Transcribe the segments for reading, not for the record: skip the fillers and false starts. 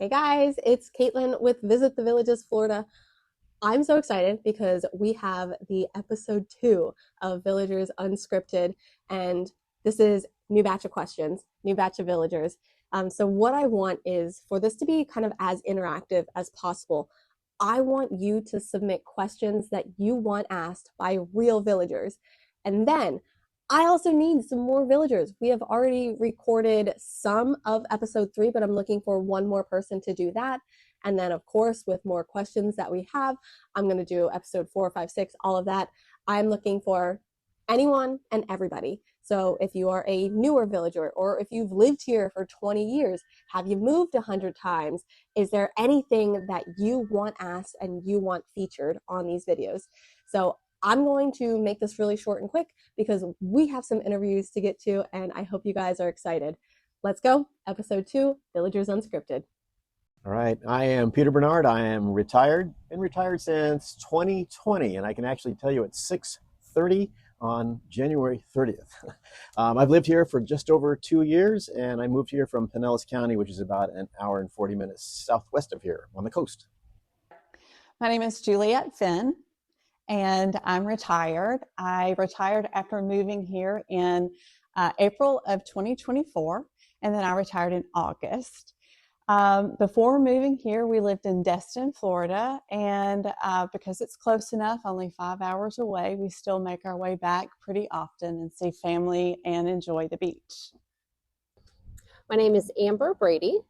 Hey guys, it's Kaitlyn with Visit the Villages, Florida. I'm so excited because we have the episode 2 of Villagers Unscripted, and this is new batch of questions, new batch of villagers. So what I want is for this to be kind of as interactive as possible. I want you to submit questions that you want asked by real villagers. And then I also need some more villagers. We have already recorded some of episode 3, but I'm looking for one more person to do that. And then, of course, with more questions that we have, I'm going to do episode 4, 5, 6, all of that. I'm looking for anyone and everybody. So if you are a newer villager, or if you've lived here for 20 years, have you moved 100 times? Is there anything that you want asked and you want featured on these videos? So I'm going to make this really short and quick because we have some interviews to get to, and I hope you guys are excited. Let's go. Episode 2, Villagers Unscripted. All right, I am Peter Bernard. I am retired, been retired since 2020, and I can actually tell you it's 6:30 on January 30th. I've lived here for just over 2 years, and I moved here from Pinellas County, which is about an hour and 40 minutes southwest of here on the coast. My name is Juliet Finn, and I'm retired. I retired after moving here in April of 2024, and then I retired in August. Before moving here, we lived in Destin, Florida, and because it's close enough, only 5 hours away, we still make our way back pretty often and see family and enjoy the beach. My name is Amber Brady.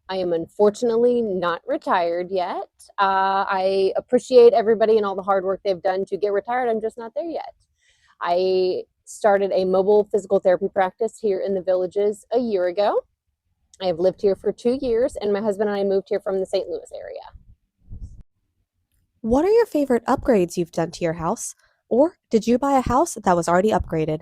I am unfortunately not retired yet. I appreciate everybody and all the hard work they've done to get retired. I'm just not there yet. I started a mobile physical therapy practice here in the Villages a year ago. I have lived here for 2 years, and my husband and I moved here from the St. Louis area. What are your favorite upgrades you've done to your house? Or did you buy a house that was already upgraded?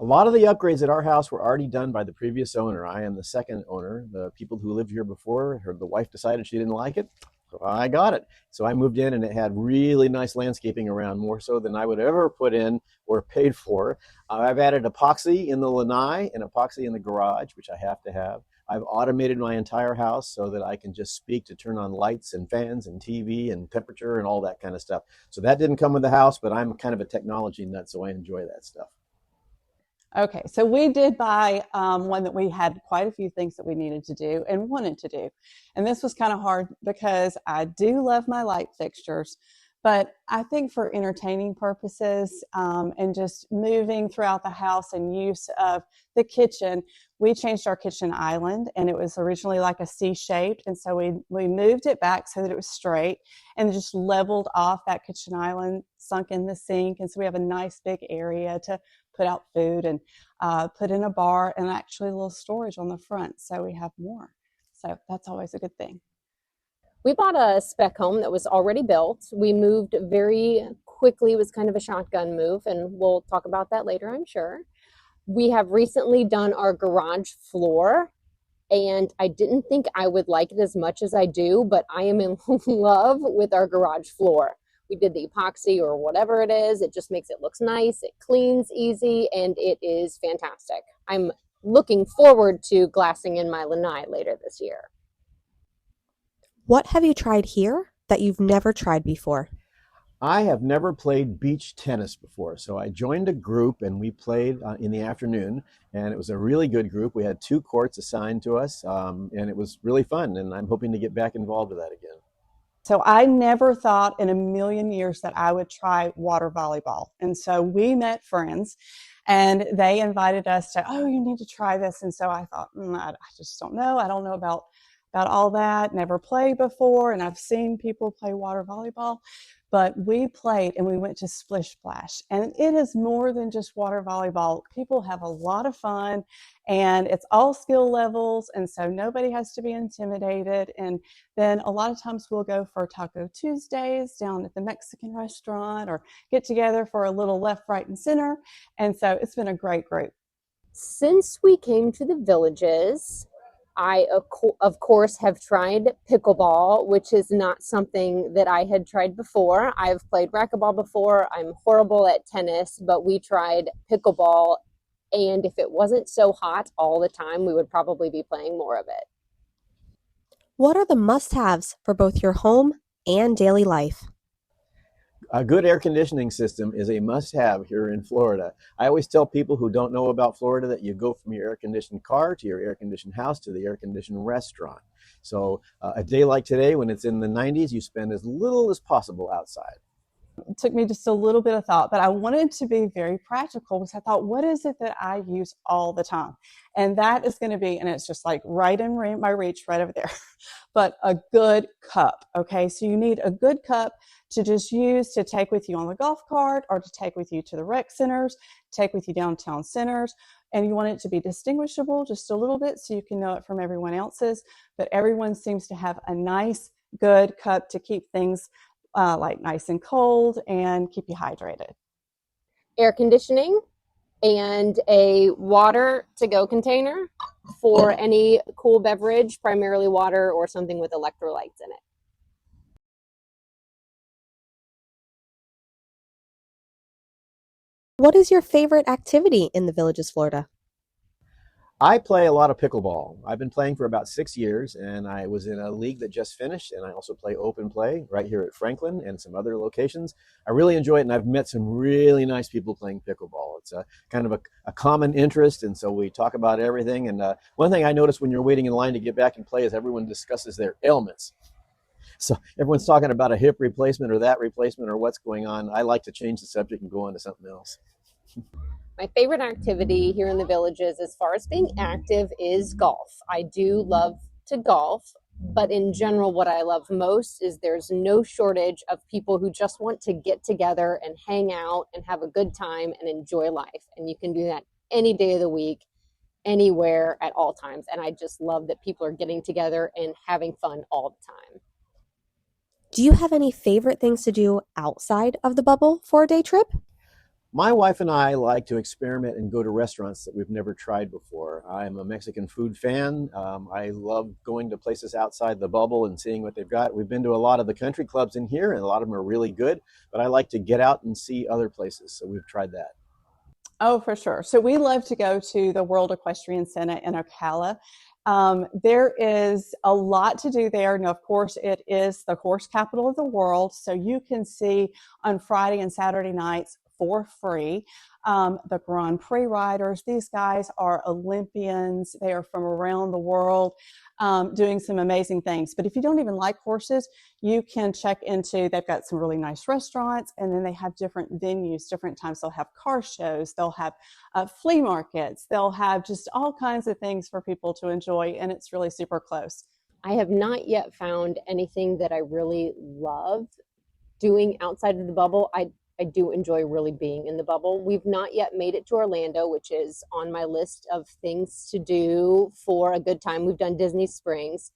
A lot of the upgrades at our house were already done by the previous owner. I am the second owner. The people who lived here before, the wife decided she didn't like it. So I got it. So I moved in, and it had really nice landscaping around, more so than I would ever put in or paid for. I've added epoxy in the lanai and epoxy in the garage, which I have to have. I've automated my entire house so that I can just speak to turn on lights and fans and TV and temperature and all that kind of stuff. So that didn't come with the house, but I'm kind of a technology nut, so I enjoy that stuff. Okay, so we did buy one that we had quite a few things that we needed to do and wanted to do. And this was kind of hard because I do love my light fixtures, but I think for entertaining purposes and just moving throughout the house and use of the kitchen, we changed our kitchen island, and it was originally like a C-shaped. And so we moved it back so that it was straight and just leveled off that kitchen island, sunk in the sink. And so we have a nice big area to put out food and put in a bar and actually a little storage on the front, so we have more. So that's always a good thing. We bought a spec home that was already built. We moved very quickly. It was kind of a shotgun move, and we'll talk about that later, I'm sure. We have recently done our garage floor, and I didn't think I would like it as much as I do, but I am in love with our garage floor. We did the epoxy or whatever it is. It just makes it look nice. It cleans easy, and it is fantastic. I'm looking forward to glassing in my lanai later this year. What have you tried here that you've never tried before? I have never played beach tennis before, so I joined a group and we played in the afternoon, and it was a really good group. We had 2 courts assigned to us, and it was really fun, and I'm hoping to get back involved with that again. So I never thought in a million years that I would try water volleyball. And so we met friends, and they invited us to, oh, you need to try this. And so I thought, I just don't know. I don't know about all that, never played before, and I've seen people play water volleyball, but we played and we went to Splish Splash, and it is more than just water volleyball. People have a lot of fun, and it's all skill levels, and so nobody has to be intimidated. And then a lot of times we'll go for Taco Tuesdays down at the Mexican restaurant, or get together for a little left, right, and center, and so it's been a great group. Since we came to the Villages, I, of course, have tried pickleball, which is not something that I had tried before. I've played racquetball before. I'm horrible at tennis, but we tried pickleball, and if it wasn't so hot all the time, we would probably be playing more of it. What are the must-haves for both your home and daily life? A good air conditioning system is a must-have here in Florida. I always tell people who don't know about Florida that you go from your air-conditioned car to your air-conditioned house to the air-conditioned restaurant. So a day like today, when it's in the 90s, you spend as little as possible outside. It took me just a little bit of thought, but I wanted to be very practical because I thought, what is it that I use all the time? And that is going to be, and it's just like right in my reach, right over there, but a good cup. Okay. So you need a good cup to just use to take with you on the golf cart or to take with you to the rec centers, take with you downtown centers. And you want it to be distinguishable just a little bit so you can know it from everyone else's. But everyone seems to have a nice, good cup to keep things like nice and cold and keep you hydrated. Air conditioning and a water to go container for any cool beverage, primarily water or something with electrolytes in it. What is your favorite activity in the Villages, Florida? I play a lot of pickleball. I've been playing for about 6 years, and I was in a league that just finished, and I also play open play right here at Franklin and some other locations. I really enjoy it, and I've met some really nice people playing pickleball. It's a kind of a common interest, and so we talk about everything. And one thing I notice when you're waiting in line to get back and play is everyone discusses their ailments. So everyone's talking about a hip replacement or that replacement or what's going on. I like to change the subject and go on to something else. My favorite activity here in the Villages, as far as being active, is golf. I do love to golf, but in general, what I love most is there's no shortage of people who just want to get together and hang out and have a good time and enjoy life. And you can do that any day of the week, anywhere, at all times. And I just love that people are getting together and having fun all the time. Do you have any favorite things to do outside of the bubble for a day trip? My wife and I like to experiment and go to restaurants that we've never tried before. I'm a Mexican food fan. I love going to places outside the bubble and seeing what they've got. We've been to a lot of the country clubs in here, and a lot of them are really good, but I like to get out and see other places, so we've tried that. Oh, for sure. So we love to go to the World Equestrian Center in Ocala. There is a lot to do there. Now, of course, it is the horse capital of the world, so you can see on Friday and Saturday nights for free. The Grand Prix riders, these guys are Olympians. They are from around the world doing some amazing things. But if you don't even like horses, you can check into, they've got some really nice restaurants, and then they have different venues, different times. They'll have car shows, they'll have flea markets, they'll have just all kinds of things for people to enjoy, and it's really super close. I have not yet found anything that I really love doing outside of the bubble. I do enjoy really being in the bubble. We've not yet made it to Orlando, which is on my list of things to do for a good time. We've done Disney Springs.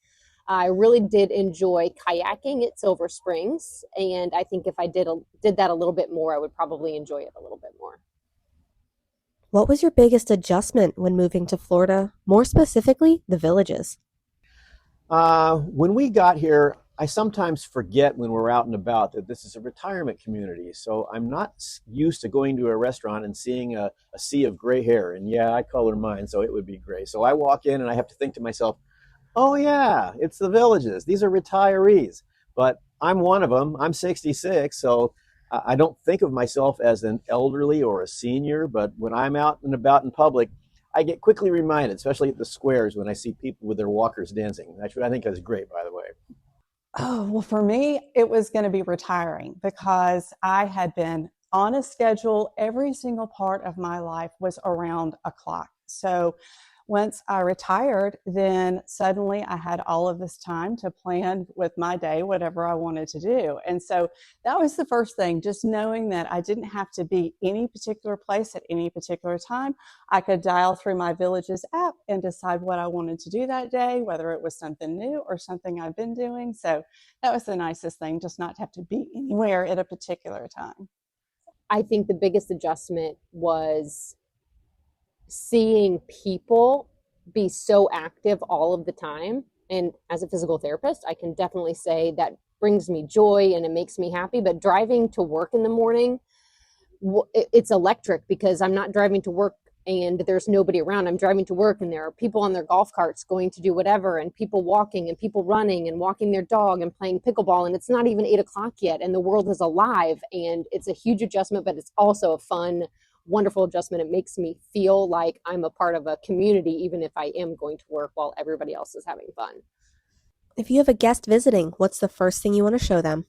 I really did enjoy kayaking at Silver Springs, and I think if I did that a little bit more, I would probably enjoy it a little bit more. What was your biggest adjustment when moving to Florida, more specifically, the Villages? When we got here, I sometimes forget when we're out and about that this is a retirement community. So I'm not used to going to a restaurant and seeing a sea of gray hair. And yeah, I color mine, so it would be gray. So I walk in and I have to think to myself, oh yeah, it's the Villages. These are retirees. But I'm one of them. I'm 66, so I don't think of myself as an elderly or a senior. But when I'm out and about in public, I get quickly reminded, especially at the squares, when I see people with their walkers dancing. Actually, I think that's great, by the way. Oh, well, for me, it was going to be retiring because I had been on a schedule. Every single part of my life was around a clock. So once I retired, then suddenly I had all of this time to plan with my day, whatever I wanted to do. And so that was the first thing, just knowing that I didn't have to be any particular place at any particular time. I could dial through my Villages app and decide what I wanted to do that day, whether it was something new or something I've been doing. So that was the nicest thing, just not to have to be anywhere at a particular time. I think the biggest adjustment was seeing people be so active all of the time. And as a physical therapist, I can definitely say that brings me joy and it makes me happy. But driving to work in the morning, it's electric because I'm not driving to work and there's nobody around. I'm driving to work and there are people on their golf carts going to do whatever, and people walking and people running and walking their dog and playing pickleball, and it's not even 8 o'clock yet and the world is alive. And it's a huge adjustment, but it's also a fun, wonderful adjustment. It makes me feel like I'm a part of a community, even if I am going to work while everybody else is having fun. If you have a guest visiting, what's the first thing you want to show them?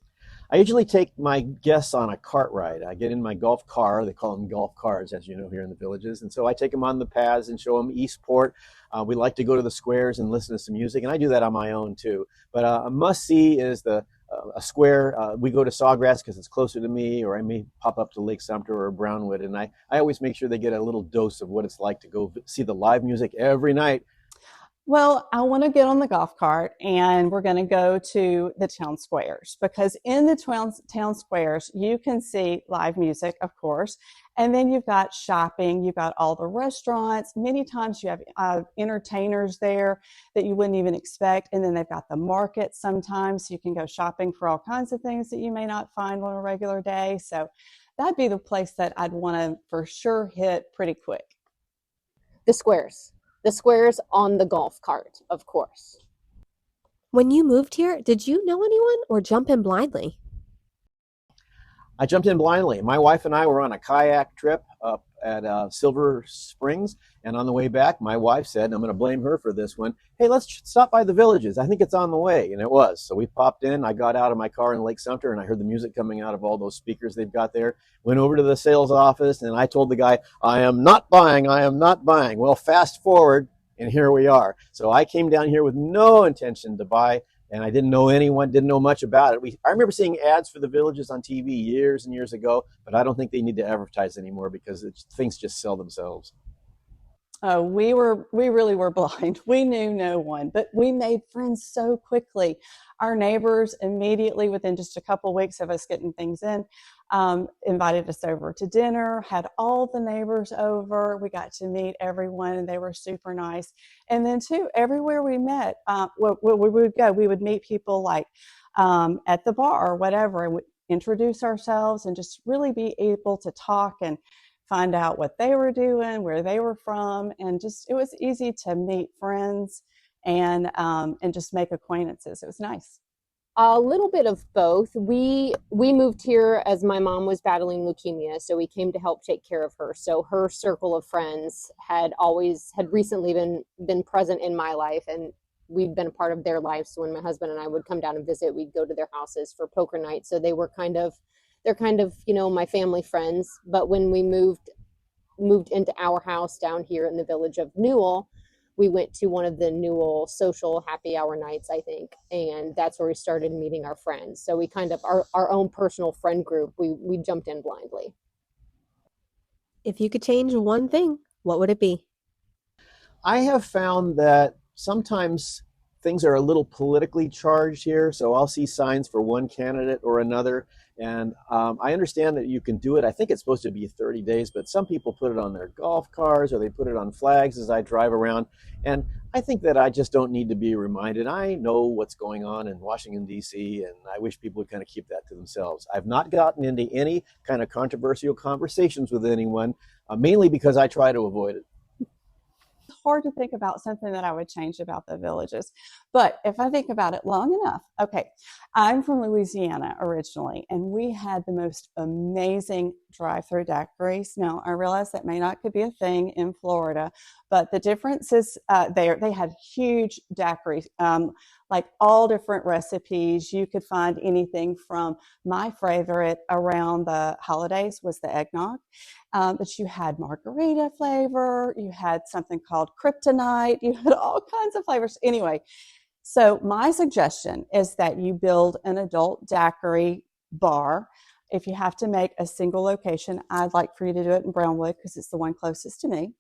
I usually take my guests on a cart ride. I get in my golf car. They call them golf cars, as you know, here in the Villages. And so I take them on the paths and show them Eastport. We like to go to the squares and listen to some music, and I do that on my own too. But a must-see is a square. We go to Sawgrass because it's closer to me, or I may pop up to Lake Sumter or Brownwood. And I always make sure they get a little dose of what it's like to go see the live music every night. Well, I want to get on the golf cart and we're going to go to the town squares, because in the town squares, you can see live music, of course, and then you've got shopping, you've got all the restaurants. Many times you have entertainers there that you wouldn't even expect. And then they've got the market sometimes, so you can go shopping for all kinds of things that you may not find on a regular day. So that'd be the place that I'd want to for sure hit pretty quick. The squares on the golf cart, of course. When you moved here, did you know anyone or jump in blindly? I jumped in blindly. My wife and I were on a kayak trip up at Silver Springs, and on the way back, my wife said, and I'm going to blame her for this one, hey, let's stop by the Villages. I think it's on the way, and it was. So we popped in. I got out of my car in Lake Sumter, and I heard the music coming out of all those speakers they've got there. Went over to the sales office, and I told the guy, I am not buying. Well, fast forward, and here we are. So I came down here with no intention to buy, and I didn't know anyone, didn't know much about it. I remember seeing ads for the Villages on TV years and years ago, but I don't think they need to advertise anymore because things just sell themselves. Oh, we really were blind. We knew no one, but we made friends so quickly. Our neighbors immediately, within just a couple of weeks of us getting things in, invited us over to dinner, had all the neighbors over. We got to meet everyone, and they were super nice. And then too, everywhere we met, where we would go, we would meet people like at the bar or whatever, and would introduce ourselves and just really be able to talk and find out what they were doing, where they were from, and just it was easy to meet friends and just make acquaintances. It was nice. A little bit of both. We moved here as my mom was battling leukemia, so we came to help take care of her. So her circle of friends had recently been present in my life, and we'd been a part of their lives. So when my husband and I would come down and visit, we'd go to their houses for poker night. So they're kind of, my family friends. But when we moved into our house down here in the village of Newell, we went to one of the Newell social happy hour nights, I think. And that's where we started meeting our friends. So we kind of, our own personal friend group, we jumped in blindly. If you could change one thing, what would it be? I have found that sometimes things are a little politically charged here. So I'll see signs for one candidate or another. And I understand that you can do it. I think it's supposed to be 30 days, but some people put it on their golf cars or they put it on flags as I drive around. And I think that I just don't need to be reminded. I know what's going on in Washington, D.C., and I wish people would kind of keep that to themselves. I've not gotten into any kind of controversial conversations with anyone, mainly because I try to avoid it. It's hard to think about something that I would change about the Villages. But if I think about it long enough, okay, I'm from Louisiana originally, and we had the most amazing drive-through daiquiris. Now, I realize that may not could be a thing in Florida, but the difference is they had huge daiquiris, like all different recipes. You could find anything from my favorite around the holidays was the eggnog. But you had margarita flavor, you had something called kryptonite, you had all kinds of flavors. Anyway, so my suggestion is that you build an adult daiquiri bar. If you have to make a single location, I'd like for you to do it in Brownwood because it's the one closest to me.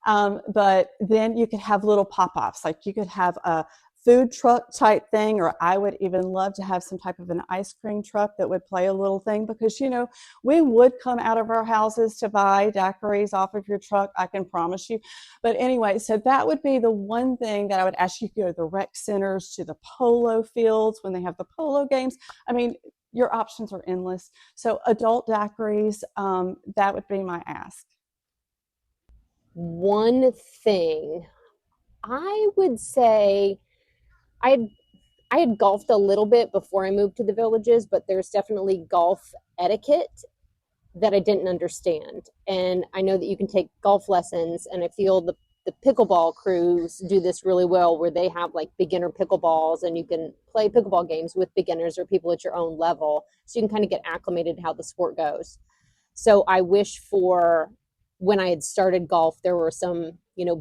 But then you could have little pop-offs, like you could have a food truck type thing, or I would even love to have some type of an ice cream truck that would play a little thing, because we would come out of our houses to buy daiquiris off of your truck, I can promise you. But anyway, so that would be the one thing that I would ask you to go to the rec centers, to the polo fields when they have the polo games. I mean, your options are endless. So adult daiquiris, that would be my ask. One thing I would say, I had I had golfed a little bit before I moved to the Villages, but there's definitely golf etiquette that I didn't understand. And I know that you can take golf lessons, and I feel the pickleball crews do this really well, where they have like beginner pickleballs, and you can play pickleball games with beginners or people at your own level, so you can kind of get acclimated to how the sport goes. So I wish for when I had started golf, there were some,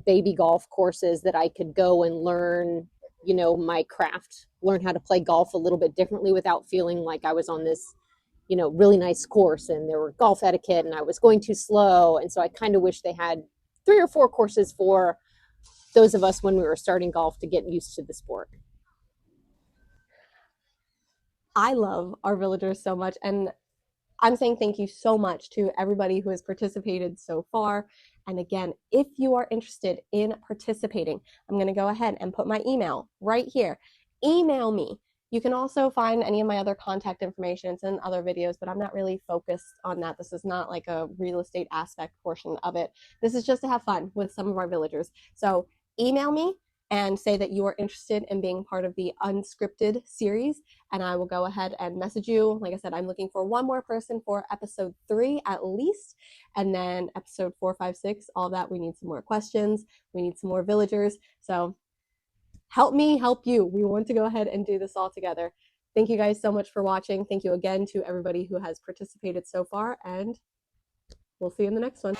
baby golf courses that I could go and learn, my craft, learn how to play golf a little bit differently without feeling like I was on this, really nice course and there were golf etiquette and I was going too slow. And so I kind of wish they had 3 or 4 courses for those of us when we were starting golf to get used to the sport. I love our villagers so much, and I'm saying thank you so much to everybody who has participated so far. And again, if you are interested in participating, I'm going to go ahead and put my email right here. Email me. You can also find any of my other contact information. It's in other videos, but I'm not really focused on that. This is not like a real estate aspect portion of it. This is just to have fun with some of our villagers. So email me and say that you are interested in being part of the Unscripted series, and I will go ahead and message you. Like I said, I'm looking for one more person for episode 3 at least, and then episode 4, 5, 6, all that. We need some more questions. We need some more villagers. So help me help you. We want to go ahead and do this all together. Thank you guys so much for watching. Thank you again to everybody who has participated so far, and we'll see you in the next one.